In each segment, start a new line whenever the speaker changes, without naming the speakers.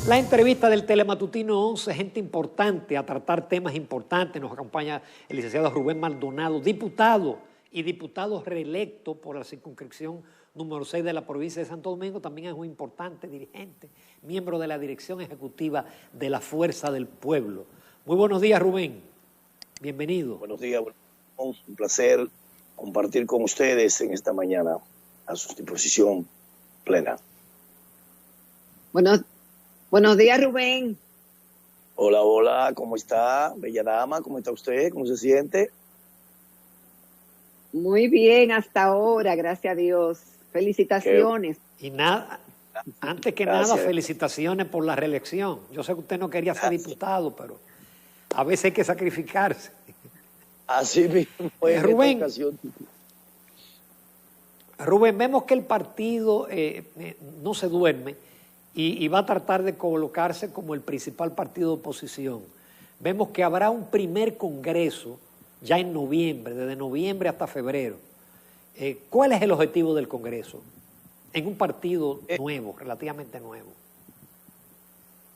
La entrevista del Telematutino 11, gente importante a tratar temas importantes. Nos acompaña el licenciado Rubén Maldonado, diputado y diputado reelecto por la circunscripción número 6 de la provincia de Santo Domingo. También es un importante dirigente, miembro de la dirección ejecutiva de la Fuerza del Pueblo. Muy buenos días, Rubén. Bienvenido.
Buenos días, un placer compartir con ustedes en esta mañana a su disposición plena.
Buenos días, Rubén.
Hola, hola, ¿cómo está? Bella dama, ¿cómo está usted? ¿Cómo se siente?
Muy bien hasta ahora, gracias a Dios. Felicitaciones.
Y nada, antes que nada, felicitaciones por la reelección. Yo sé que usted no quería ser diputado, pero a veces hay que sacrificarse.
Así mismo es.
Rubén, vemos que el partido no se duerme y va a tratar de colocarse como el principal partido de oposición. Vemos que habrá un primer congreso ya en noviembre, desde noviembre hasta febrero. ¿Cuál es el objetivo del congreso en un partido nuevo, relativamente nuevo?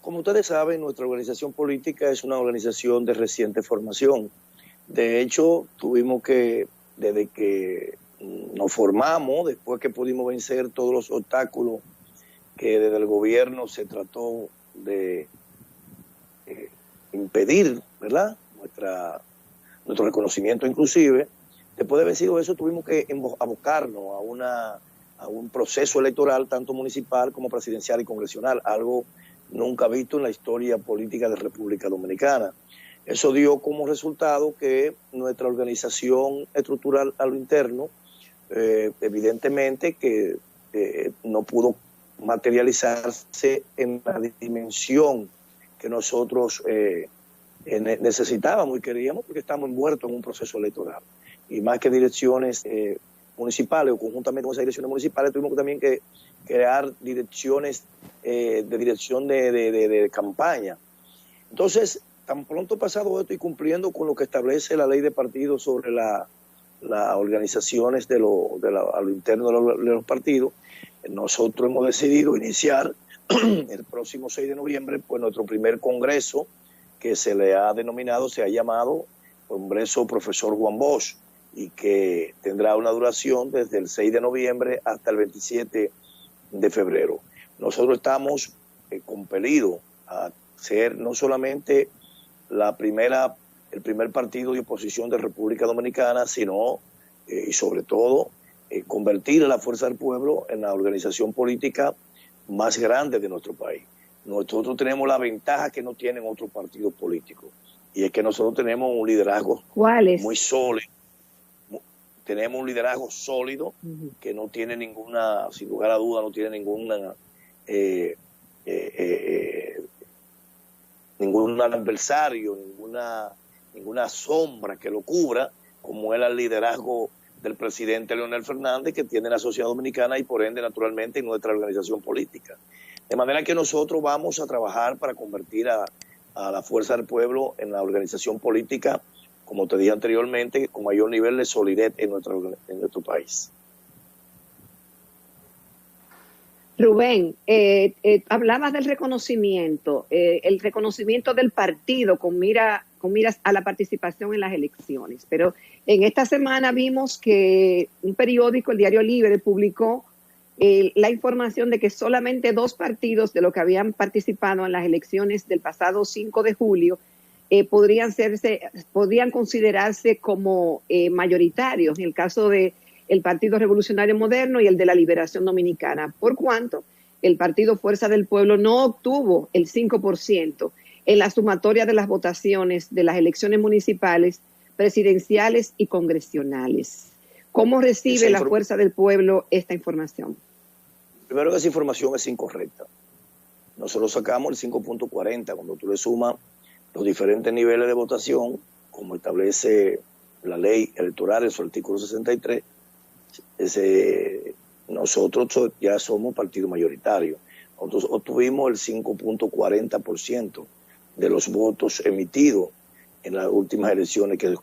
Como ustedes saben, nuestra organización política es una organización de reciente formación. De hecho, tuvimos que, desde que nos formamos, después que pudimos vencer todos los obstáculos que desde el gobierno se trató de impedir, ¿verdad?, nuestro reconocimiento inclusive. Después de vencido eso, tuvimos que abocarnos a un proceso electoral, tanto municipal como presidencial y congresional, algo nunca visto en la historia política de República Dominicana. Eso dio como resultado que nuestra organización estructural a lo interno, evidentemente que no pudo materializarse en la dimensión que nosotros necesitábamos y queríamos, porque estamos envueltos en un proceso electoral. Y más que direcciones municipales o conjuntamente con esas direcciones municipales, tuvimos también que crear direcciones de dirección de campaña. Entonces, tan pronto pasado esto y cumpliendo con lo que establece la ley de partidos sobre las organizaciones a lo interno de los partidos, nosotros hemos decidido iniciar el próximo 6 de noviembre pues nuestro primer congreso, que se le ha denominado, se ha llamado Congreso Profesor Juan Bosch, y que tendrá una duración desde el 6 de noviembre hasta el 27 de febrero. Nosotros estamos compelidos a ser no solamente el primer partido de oposición de República Dominicana, sino y sobre todo convertir a la Fuerza del Pueblo en la organización política más grande de nuestro país. Nosotros tenemos la ventaja que no tienen otros partidos políticos, y es que nosotros tenemos un liderazgo muy sólido. Tenemos un liderazgo sólido que no tiene ninguna, sin lugar a duda, no tiene ningún adversario, ninguna sombra que lo cubra, como es el liderazgo del presidente Leonel Fernández, que tiene la sociedad dominicana y por ende, naturalmente, en nuestra organización política. De manera que nosotros vamos a trabajar para convertir a la Fuerza del Pueblo en la organización política, como te dije anteriormente, con mayor nivel de solidez en nuestro país.
Rubén, hablabas del reconocimiento, el reconocimiento del partido con miras a la participación en las elecciones. Pero en esta semana vimos que un periódico, el Diario Libre, publicó la información de que solamente 2 partidos de los que habían participado en las elecciones del pasado 5 de julio podrían considerarse como mayoritarios, en el caso de el Partido Revolucionario Moderno y el de la Liberación Dominicana, por cuanto el Partido Fuerza del Pueblo no obtuvo el 5% en la sumatoria de las votaciones de las elecciones municipales, presidenciales y congresionales. ¿Cómo recibe la Fuerza del Pueblo esta información?
Primero, que esa información es incorrecta. Nosotros sacamos el 5.40 cuando tú le sumas los diferentes niveles de votación, como establece la ley electoral en su artículo 63, nosotros ya somos partido mayoritario. Nosotros obtuvimos el 5.40% de los votos emitidos en las últimas elecciones que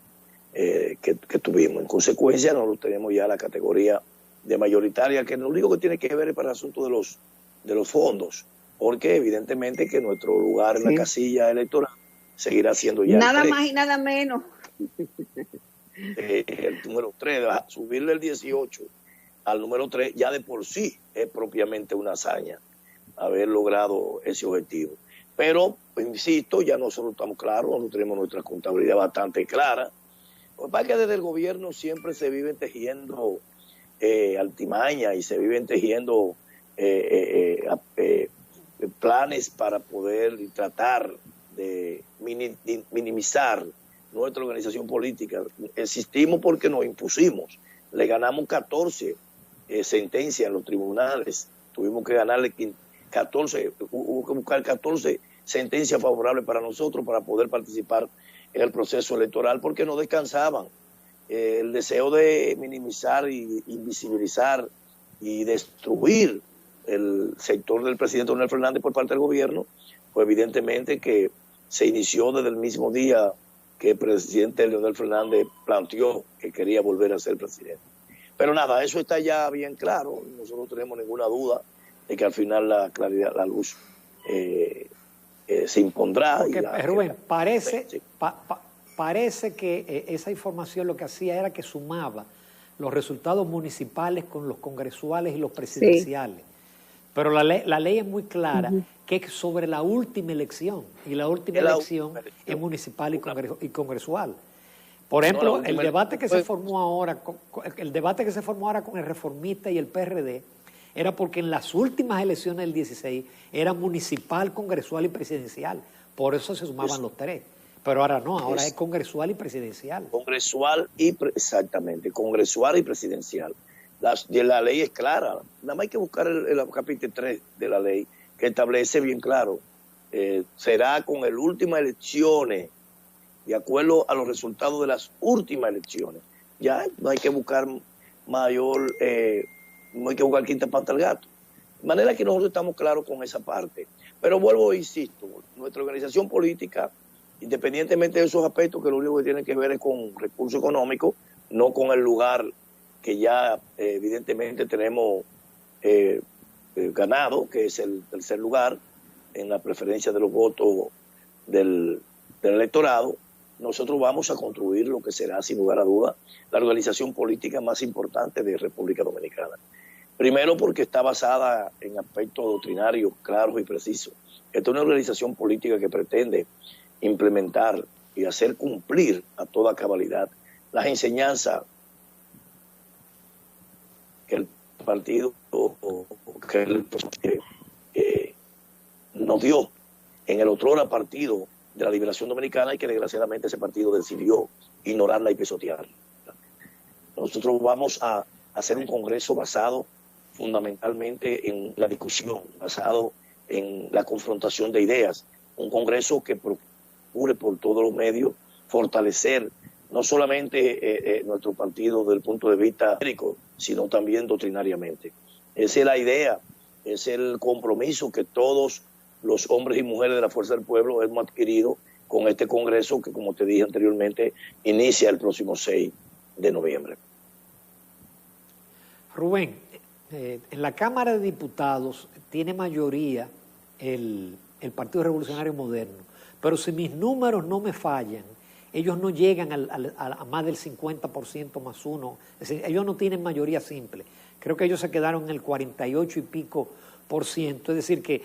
tuvimos. En consecuencia, nosotros tenemos ya la categoría de mayoritaria, que lo único que tiene que ver es para el asunto de los fondos. porque evidentemente que nuestro lugar en la casilla electoral seguirá siendo ya
nada más y nada menos.
El número 3, subirle el 18 al número 3 ya de por sí es propiamente una hazaña haber logrado ese objetivo. Pero, insisto, ya nosotros estamos claros, nosotros tenemos nuestra contabilidad bastante clara. Lo que pasa es que desde el gobierno siempre se viven tejiendo altimañas y se viven tejiendo planes para poder tratar de minimizar nuestra organización política. Existimos porque nos impusimos. Le ganamos 14 sentencias en los tribunales. Tuvimos que ganarle 14, hubo que buscar 14 sentencias favorables para nosotros para poder participar en el proceso electoral porque no descansaban. El deseo de minimizar y invisibilizar y destruir el sector del presidente Leonel Fernández por parte del gobierno, pues evidentemente que se inició desde el mismo día que el presidente Leonel Fernández planteó que quería volver a ser presidente. Pero nada, eso está ya bien claro, nosotros no tenemos ninguna duda de que al final la claridad, la luz se impondrá.
Porque, Rubén, parece,
sí.
Parece que esa información lo que hacía era que sumaba los resultados municipales con los congresuales y los presidenciales. Sí. Pero la ley es muy clara que es sobre la última elección, y la última elección es municipal y congresual. Por ejemplo, el debate que se formó ahora con el Reformista y el PRD era porque en las últimas elecciones del 16 era municipal, congresual y presidencial. Por eso se sumaban los tres. Pero ahora no, ahora es congresual y presidencial.
Exactamente, congresual y presidencial. La ley es clara. Nada más hay que buscar el capítulo 3 de la ley, que establece bien claro. Será con las últimas elecciones, de acuerdo a los resultados de las últimas elecciones. Ya no hay que buscar no hay que buscar quinta pata al gato. De manera que nosotros estamos claros con esa parte. Pero vuelvo e insisto, nuestra organización política, independientemente de esos aspectos, que lo único que tienen que ver es con recursos económicos, no con el lugar que ya evidentemente tenemos ganado, que es el tercer lugar en la preferencia de los votos del electorado. Nosotros vamos a construir lo que será, sin lugar a duda, la organización política más importante de República Dominicana. Primero porque está basada en aspectos doctrinarios claros y precisos. Esta es una organización política que pretende implementar y hacer cumplir a toda cabalidad las enseñanzas que el partido nos dio en el otrora Partido de la Liberación Dominicana, y que desgraciadamente ese partido decidió ignorarla y pisotearla. Nosotros vamos a hacer un congreso basado fundamentalmente en la discusión, basado en la confrontación de ideas, un congreso que procure por todos los medios fortalecer no solamente nuestro partido desde el punto de vista técnico, sino también doctrinariamente. Esa es la idea, es el compromiso que todos los hombres y mujeres de la Fuerza del Pueblo hemos adquirido con este congreso que, como te dije anteriormente, inicia el próximo 6 de noviembre.
Rubén, en la Cámara de Diputados tiene mayoría el Partido Revolucionario Moderno, pero si mis números no me fallan, ellos no llegan a más del 50% más uno. Es decir, ellos no tienen mayoría simple. Creo que ellos se quedaron en el 48 y pico %. Es decir, que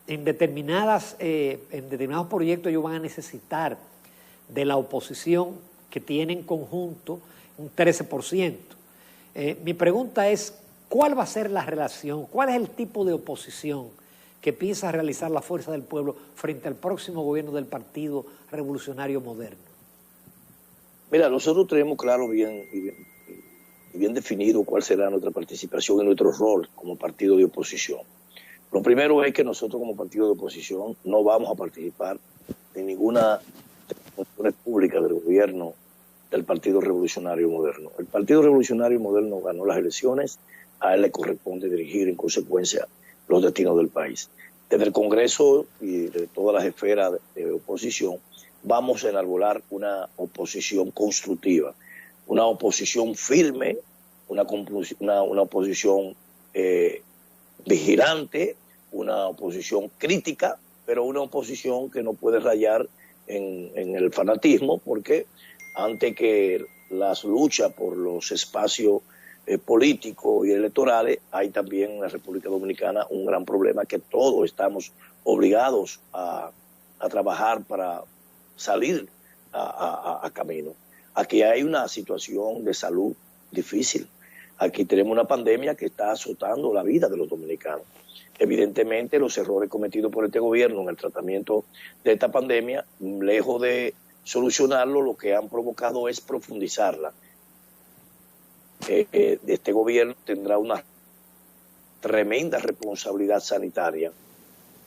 en determinados proyectos ellos van a necesitar de la oposición, que tiene en conjunto un 13%. Mi pregunta es, ¿cuál va a ser la relación? ¿Cuál es el tipo de oposición que piensa realizar la Fuerza del Pueblo frente al próximo gobierno del Partido Revolucionario Moderno?
Mira, nosotros tenemos claro bien definido cuál será nuestra participación y nuestro rol como partido de oposición. Lo primero es que nosotros como partido de oposición no vamos a participar en ninguna función pública del gobierno del Partido Revolucionario Moderno. El Partido Revolucionario Moderno ganó las elecciones, a él le corresponde dirigir en consecuencia los destinos del país. Desde el Congreso y de todas las esferas de oposición vamos a enarbolar una oposición constructiva, una oposición firme, una oposición vigilante, una oposición crítica, pero una oposición que no puede rayar en el fanatismo, porque antes que las luchas por los espacios políticos y electorales, hay también en la República Dominicana un gran problema que todos estamos obligados a trabajar para salir a camino. Aquí hay una situación de salud difícil. Aquí tenemos una pandemia que está azotando la vida de los dominicanos. Evidentemente, los errores cometidos por este gobierno en el tratamiento de esta pandemia, lejos de solucionarlo, lo que han provocado es profundizarla. Este gobierno tendrá una tremenda responsabilidad sanitaria.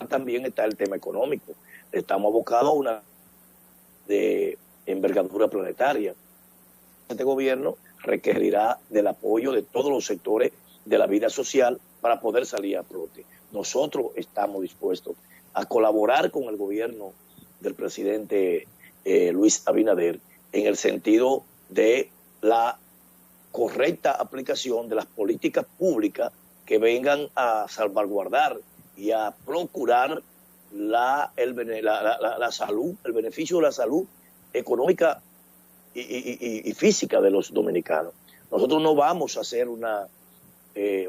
También está el tema económico. Estamos abocados a una de envergadura planetaria. Este gobierno requerirá del apoyo de todos los sectores de la vida social para poder salir a flote. Nosotros estamos dispuestos a colaborar con el gobierno del presidente Luis Abinader en el sentido de la correcta aplicación de las políticas públicas que vengan a salvaguardar y a procurar la salud, el beneficio de la salud económica y física de los dominicanos. Nosotros no vamos a hacer una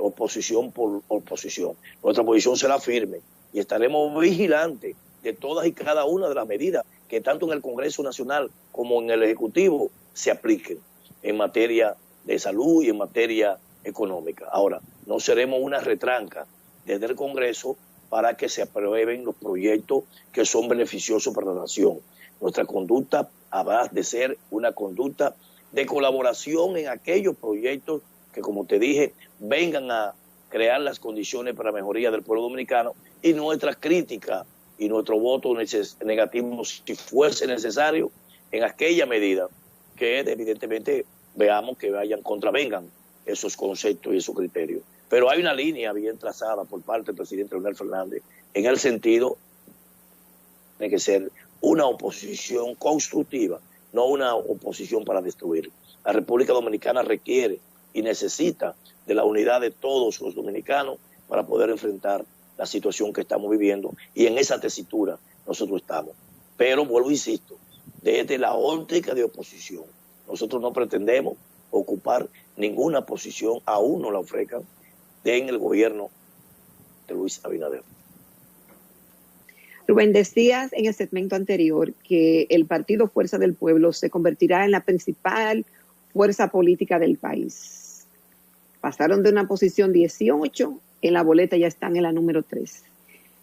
oposición por oposición. Nuestra posición será firme y estaremos vigilantes de todas y cada una de las medidas que tanto en el Congreso Nacional como en el Ejecutivo se apliquen en materia de salud y en materia económica. Ahora, no seremos una retranca desde el Congreso para que se aprueben los proyectos que son beneficiosos para la nación. Nuestra conducta habrá de ser una conducta de colaboración en aquellos proyectos que, como te dije, vengan a crear las condiciones para la mejoría del pueblo dominicano, y nuestra crítica y nuestro voto negativo, si fuese necesario, en aquella medida que evidentemente veamos que contravengan esos conceptos y esos criterios. Pero hay una línea bien trazada por parte del presidente Leonel Fernández en el sentido de que ser una oposición constructiva, no una oposición para destruir. La República Dominicana requiere y necesita de la unidad de todos los dominicanos para poder enfrentar la situación que estamos viviendo, y en esa tesitura nosotros estamos. Pero vuelvo, insisto, desde la óptica de oposición, nosotros no pretendemos ocupar ninguna posición, aún no la ofrezcan, en el gobierno de Luis Abinader.
Rubén, decías en el segmento anterior que el Partido Fuerza del Pueblo se convertirá en la principal fuerza política del país. Pasaron de una posición 18, en la boleta ya están en la número 3.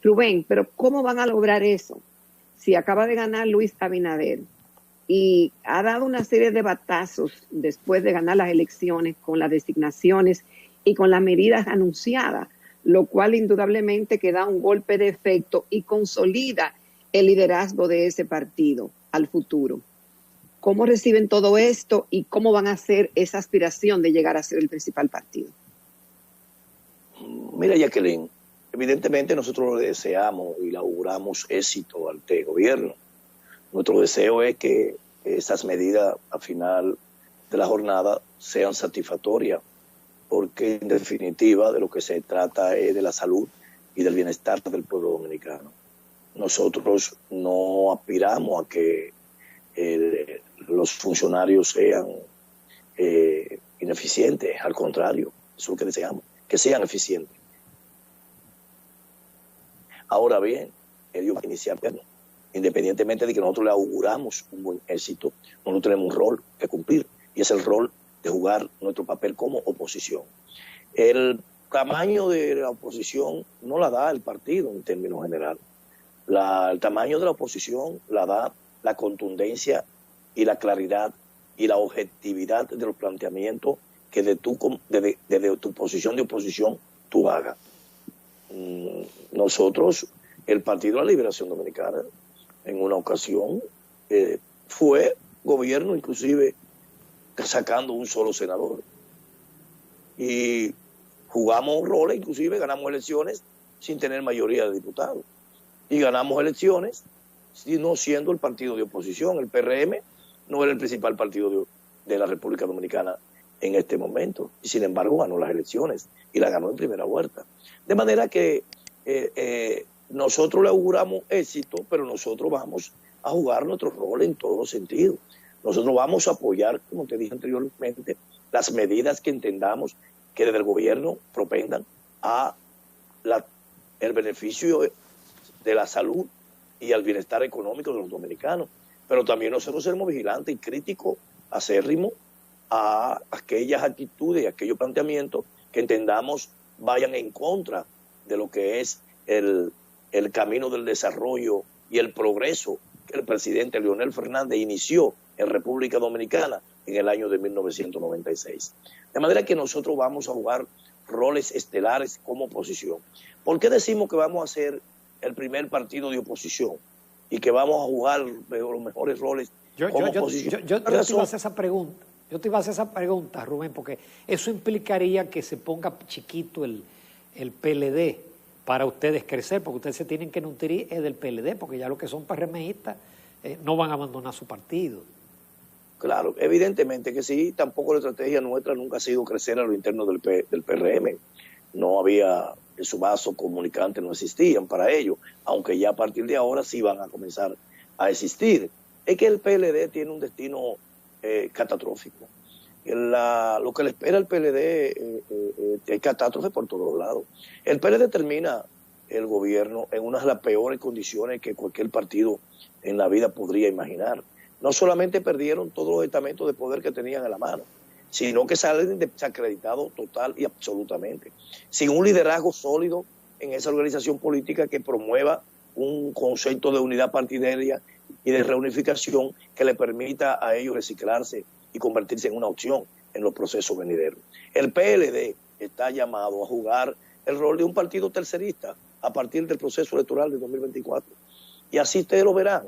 Rubén, pero ¿cómo van a lograr eso? Si acaba de ganar Luis Abinader y ha dado una serie de batazos después de ganar las elecciones con las designaciones y con las medidas anunciadas, lo cual indudablemente que da un golpe de efecto y consolida el liderazgo de ese partido al futuro. ¿Cómo reciben todo esto y cómo van a hacer esa aspiración de llegar a ser el principal partido?
Mira, Jacqueline, evidentemente nosotros le deseamos y le auguramos éxito al gobierno. Nuestro deseo es que esas medidas al final de la jornada sean satisfactorias, porque en definitiva de lo que se trata es de la salud y del bienestar del pueblo dominicano. Nosotros no aspiramos a que los funcionarios sean ineficientes, al contrario, eso es lo que deseamos, que sean eficientes. Ahora bien, ellos van a iniciar, independientemente de que nosotros le auguramos un buen éxito, nosotros tenemos un rol que cumplir, y es el rol de jugar nuestro papel como oposición. El tamaño de la oposición no la da el partido en términos generales. El tamaño de la oposición la da la contundencia y la claridad y la objetividad de los planteamientos que desde tu posición de oposición tú hagas. Nosotros, el Partido de la Liberación Dominicana, en una ocasión fue gobierno inclusive sacando un solo senador, y jugamos roles, inclusive ganamos elecciones sin tener mayoría de diputados, y ganamos elecciones no siendo el partido de oposición. El PRM no era el principal partido de la República Dominicana en este momento, y sin embargo ganó las elecciones y la ganó en primera vuelta. De manera que nosotros le auguramos éxito, pero nosotros vamos a jugar nuestro rol en todos los sentidos. Nosotros vamos a apoyar, como te dije anteriormente, las medidas que entendamos que desde el gobierno propendan a el beneficio de la salud y al bienestar económico de los dominicanos. Pero también nosotros seremos vigilantes y críticos, acérrimos a aquellas actitudes y aquellos planteamientos que entendamos vayan en contra de lo que es el camino del desarrollo y el progreso que el presidente Leonel Fernández inició en República Dominicana en el año de 1996. De manera que nosotros vamos a jugar roles estelares como oposición. ¿Por qué decimos que vamos a ser el primer partido de oposición y que vamos a jugar los mejores roles como oposición?
Yo te iba a hacer esa pregunta. Yo te iba a hacer esa pregunta, Rubén, porque eso implicaría que se ponga chiquito el PLD para ustedes crecer, porque ustedes se tienen que nutrir del PLD, porque ya los que son PRMistas no van a abandonar su partido.
Claro, evidentemente que sí, tampoco la estrategia nuestra nunca ha sido crecer a lo interno del PRM. No había, su vaso comunicante no existían para ello, aunque ya a partir de ahora sí van a comenzar a existir. Es que el PLD tiene un destino catastrófico. Lo que le espera al PLD es catástrofe por todos lados. El PLD termina el gobierno en una de las peores condiciones que cualquier partido en la vida podría imaginar. No solamente perdieron todos los estamentos de poder que tenían en la mano, sino que salen desacreditados total y absolutamente, sin un liderazgo sólido en esa organización política que promueva un concepto de unidad partidaria y de reunificación que le permita a ellos reciclarse y convertirse en una opción en los procesos venideros. El PLD está llamado a jugar el rol de un partido tercerista a partir del proceso electoral de 2024. Y así ustedes lo verán.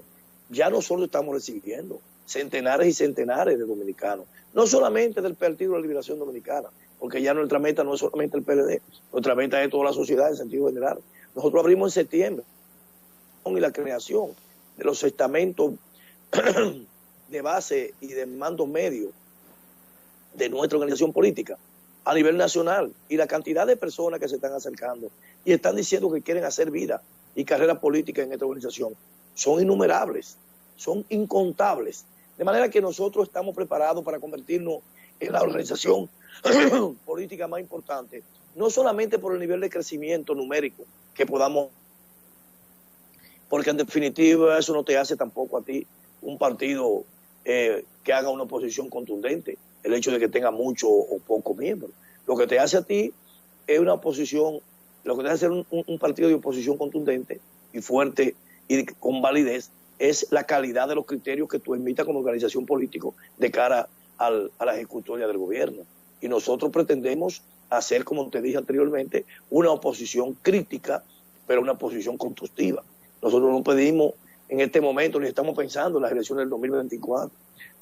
Ya nosotros estamos recibiendo centenares y centenares de dominicanos, no solamente del Partido de la Liberación Dominicana, porque ya nuestra meta no es solamente el PLD, nuestra meta es toda la sociedad en sentido general. Nosotros abrimos en septiembre y la creación de los estamentos de base y de mando medio de nuestra organización política a nivel nacional, y la cantidad de personas que se están acercando y están diciendo que quieren hacer vida y carrera política en esta organización son innumerables, son incontables. De manera que nosotros estamos preparados para convertirnos en la organización política más importante, no solamente por el nivel de crecimiento numérico que podamos, porque en definitiva eso no te hace tampoco a ti un partido que haga una oposición contundente, el hecho de que tenga mucho o pocos miembros. Lo que te hace a ti es una oposición, lo que te hace un partido de oposición contundente y fuerte y con validez es la calidad de los criterios que tú emitas como organización política de cara a la ejecutoria del gobierno. Y nosotros pretendemos hacer, como te dije anteriormente, una oposición crítica, pero una oposición constructiva. Nosotros no pedimos en este momento, ni estamos pensando en las elecciones del 2024.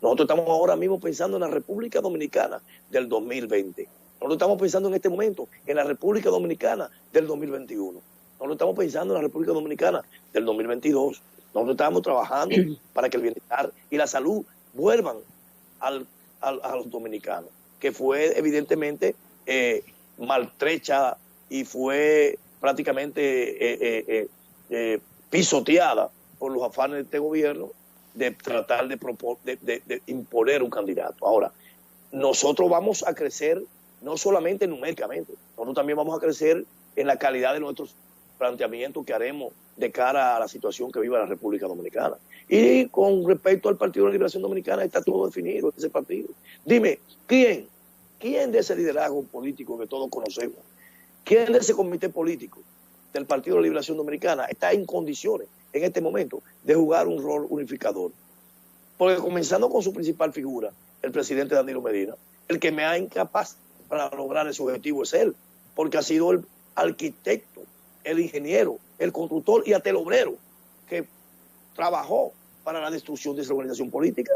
Nosotros estamos ahora mismo pensando en la República Dominicana del 2020. Nosotros estamos pensando en este momento en la República Dominicana del 2021. Nosotros estamos pensando en la República Dominicana del 2022. Nosotros estamos trabajando para que el bienestar y la salud vuelvan a los dominicanos, que fue evidentemente maltrecha y fue prácticamente pisoteada por los afanes de este gobierno de tratar de imponer un candidato. Ahora, nosotros vamos a crecer no solamente numéricamente, nosotros también vamos a crecer en la calidad de nuestros planteamientos que haremos de cara a la situación que vive la República Dominicana. Y con respecto al Partido de la Liberación Dominicana, está todo definido, ese partido. Dime, ¿quién de ese liderazgo político que todos conocemos, quién de ese comité político del Partido de la Liberación Dominicana está en condiciones en este momento de jugar un rol unificador? Porque comenzando con su principal figura, el presidente Danilo Medina, el que me ha incapaz para lograr ese objetivo es él, porque ha sido el arquitecto, el ingeniero, el constructor y hasta el obrero que trabajó para la destrucción de esa organización política.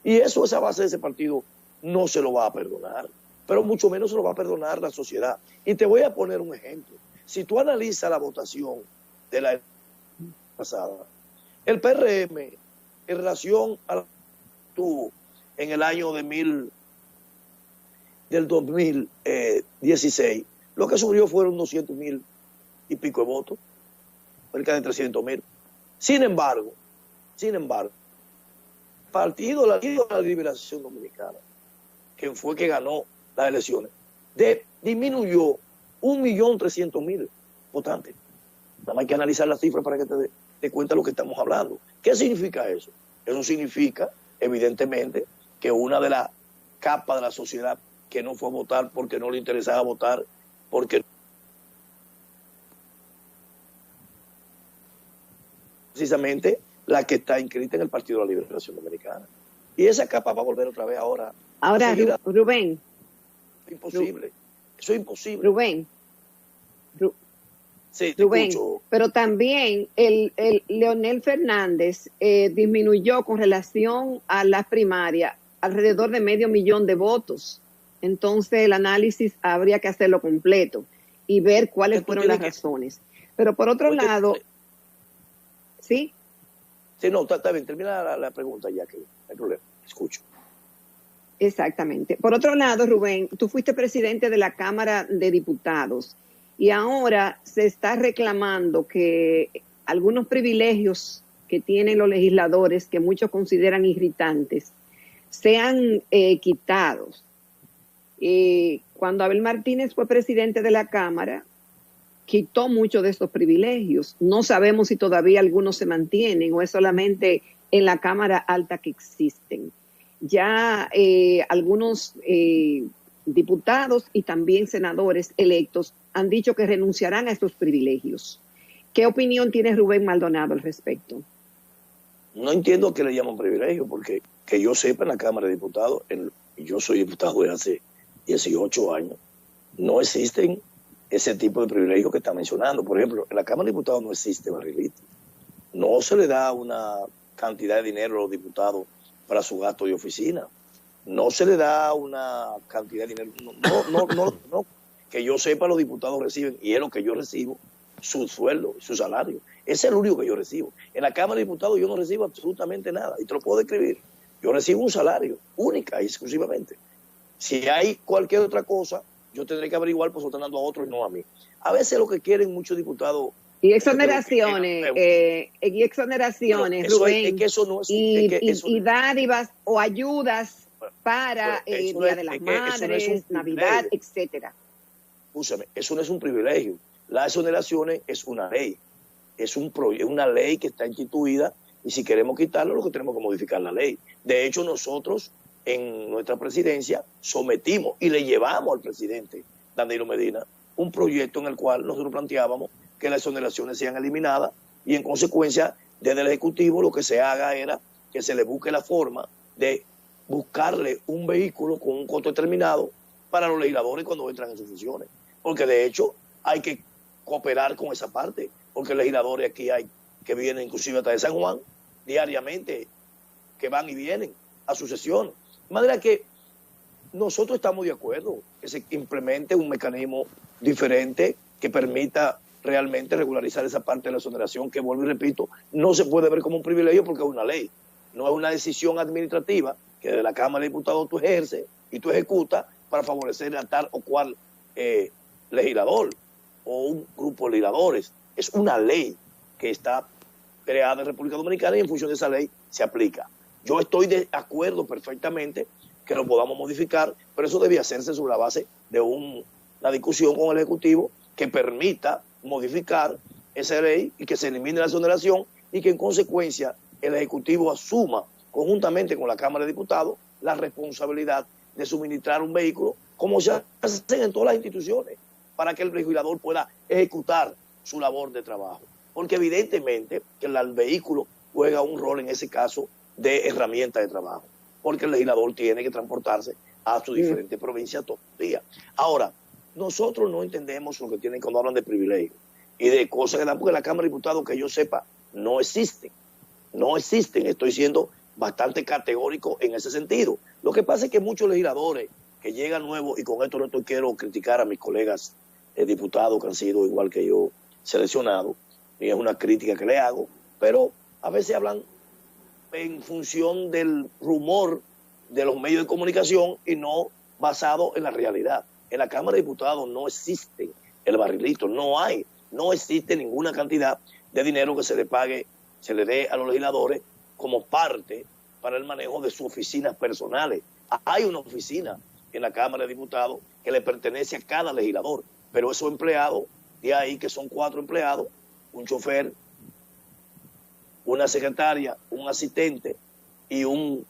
Y eso, esa base de ese partido, no se lo va a perdonar, pero mucho menos se lo va a perdonar la sociedad. Y te voy a poner un ejemplo. Si tú analizas la votación de la pasada, el PRM, en relación a la que tuvo en el año del 2016, lo que subió fueron 200,000 y pico de votos, cerca de 300,000. Sin embargo, Partido de la Liberación Dominicana, que fue que ganó las elecciones, disminuyó 1.300.000 votantes. Nada más hay que analizar las cifras para que te dé cuenta de lo que estamos hablando. ¿Qué significa eso? Eso significa, evidentemente, que una de las capas de la sociedad que no fue a votar porque no le interesaba votar, porque precisamente la que está inscrita en el Partido de la Liberación Dominicana. Y esa capa va a volver otra vez ahora.
Ahora, Rubén.
Es imposible. Eso es imposible.
Rubén.
Sí, te
Rubén,
escucho.
pero también el Leonel Fernández disminuyó con relación a las primarias alrededor de 500,000 de votos. Entonces el análisis habría que hacerlo completo y ver cuáles fueron las razones. Pero por otro lado, ¿sí?
Sí, no, está bien, termina la pregunta ya, que no hay problema, escucho.
Exactamente. Por otro lado, Rubén, tú fuiste presidente de la Cámara de Diputados y ahora se está reclamando que algunos privilegios que tienen los legisladores, que muchos consideran irritantes, sean quitados. Cuando Abel Martínez fue presidente de la Cámara, quitó muchos de estos privilegios. No sabemos si todavía algunos se mantienen o es solamente en la Cámara Alta que existen. Ya algunos diputados y también senadores electos han dicho que renunciarán a estos privilegios. ¿Qué opinión tiene Rubén Maldonado al respecto?
No entiendo a qué le llaman privilegio, porque que yo sepa, en la Cámara de Diputados, y yo soy diputado desde hace 18 años, no existen ese tipo de privilegios que está mencionando. Por ejemplo, en la Cámara de Diputados no existe barrilito. No se le da una cantidad de dinero a los diputados para su gasto de oficina. No se le da una cantidad de dinero. No. Que yo sepa, los diputados reciben, y es lo que yo recibo, su sueldo, su salario. Ese es el único que yo recibo. En la Cámara de Diputados yo no recibo absolutamente nada, y te lo puedo describir. Yo recibo un salario, única y exclusivamente. Si hay cualquier otra cosa, yo tendré que averiguar, pues están dando a otros y no a mí. A veces lo que quieren muchos diputados...
Y exoneraciones, Rubén, y dádivas o ayudas para Día de las Madres, Navidad, etcétera.
Escúchame, eso no es un privilegio. Las exoneraciones es una ley. Es una ley que está instituida, y si queremos quitarlo, lo que tenemos que modificar la ley. De hecho, nosotros en nuestra presidencia sometimos y le llevamos al presidente Danilo Medina un proyecto en el cual nosotros planteábamos que las exoneraciones sean eliminadas, y en consecuencia desde el Ejecutivo lo que se haga era que se le busque la forma de buscarle un vehículo con un costo determinado para los legisladores cuando entran en sus funciones, porque de hecho hay que cooperar con esa parte, porque legisladores aquí hay que vienen inclusive hasta de San Juan diariamente, que van y vienen a su sesión. De manera que nosotros estamos de acuerdo que se implemente un mecanismo diferente que permita realmente regularizar esa parte de la exoneración, que, vuelvo y repito, no se puede ver como un privilegio porque es una ley. No es una decisión administrativa que de la Cámara de Diputados tú ejerces y tú ejecutas para favorecer a tal o cual legislador o un grupo de legisladores. Es una ley que está creada en República Dominicana, y en función de esa ley se aplica. Yo estoy de acuerdo perfectamente que lo podamos modificar, pero eso debía hacerse sobre la base de una discusión con el Ejecutivo que permita modificar esa ley y que se elimine la exoneración, y que en consecuencia el Ejecutivo asuma conjuntamente con la Cámara de Diputados la responsabilidad de suministrar un vehículo, como se hace en todas las instituciones, para que el legislador pueda ejecutar su labor de trabajo. Porque evidentemente que el vehículo juega un rol en ese caso de herramienta de trabajo, porque el legislador tiene que transportarse a sus diferentes provincias todos los días. Ahora, nosotros no entendemos lo que tienen cuando hablan de privilegios y de cosas que dan, porque la Cámara de Diputados, que yo sepa, no existen. No existen, estoy siendo bastante categórico en ese sentido. Lo que pasa es que muchos legisladores que llegan nuevos, y con esto no quiero criticar a mis colegas diputados que han sido igual que yo seleccionados, y es una crítica que le hago, pero a veces hablan en función del rumor de los medios de comunicación y no basado en la realidad. En la Cámara de Diputados no existe el barrilito, no hay no existe ninguna cantidad de dinero que se le pague, se le dé a los legisladores como parte para el manejo de sus oficinas personales. Hay una oficina en la Cámara de Diputados que le pertenece a cada legislador, pero esos empleados, de ahí que son 4 empleados, un chofer, una secretaria, un asistente y un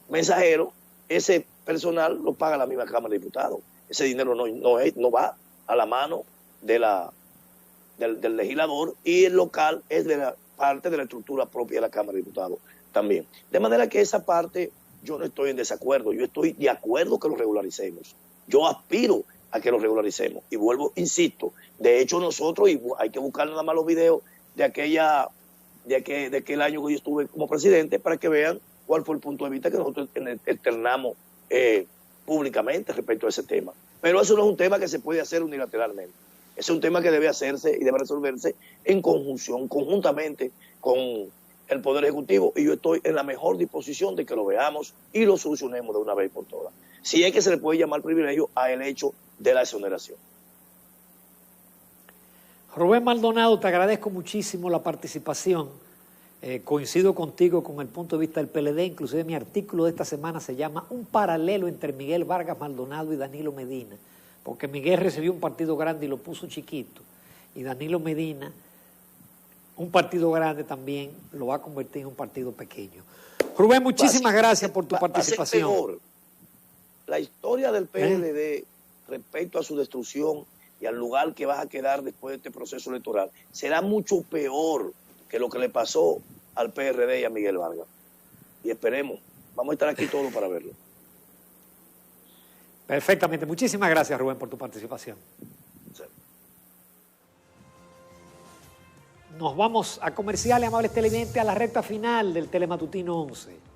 mensajero, ese personal lo paga la misma Cámara de Diputados. Ese dinero no va a la mano del legislador, y el local es de la parte de la estructura propia de la Cámara de Diputados también. De manera que esa parte yo no estoy en desacuerdo, yo estoy de acuerdo que lo regularicemos. Yo aspiro a que lo regularicemos. Y vuelvo, insisto, de hecho nosotros, y hay que buscar nada más los videos de aquel año que yo estuve como presidente para que vean cuál fue el punto de vista que nosotros externamos públicamente respecto a ese tema. Pero eso no es un tema que se puede hacer unilateralmente. Es un tema que debe hacerse y debe resolverse en conjunción, conjuntamente con el Poder Ejecutivo, y yo estoy en la mejor disposición de que lo veamos y lo solucionemos de una vez por todas. Si es que se le puede llamar privilegio al hecho de la exoneración.
Rubén Maldonado, te agradezco muchísimo la participación. Coincido contigo con el punto de vista del PLD, inclusive mi artículo de esta semana se llama Un paralelo entre Miguel Vargas Maldonado y Danilo Medina, porque Miguel recibió un partido grande y lo puso chiquito, y Danilo Medina, un partido grande también, lo va a convertir en un partido pequeño. Rubén, muchísimas gracias por tu participación.
Peor. La historia del PLD respecto a su destrucción y al lugar que vas a quedar después de este proceso electoral será mucho peor que lo que le pasó al PRD y a Miguel Vargas. Y esperemos, vamos a estar aquí todos para verlo.
Perfectamente. Muchísimas gracias, Rubén, por tu participación.
Sí.
Nos vamos a comerciales, amables televidentes, a la recta final del Telematutino 11.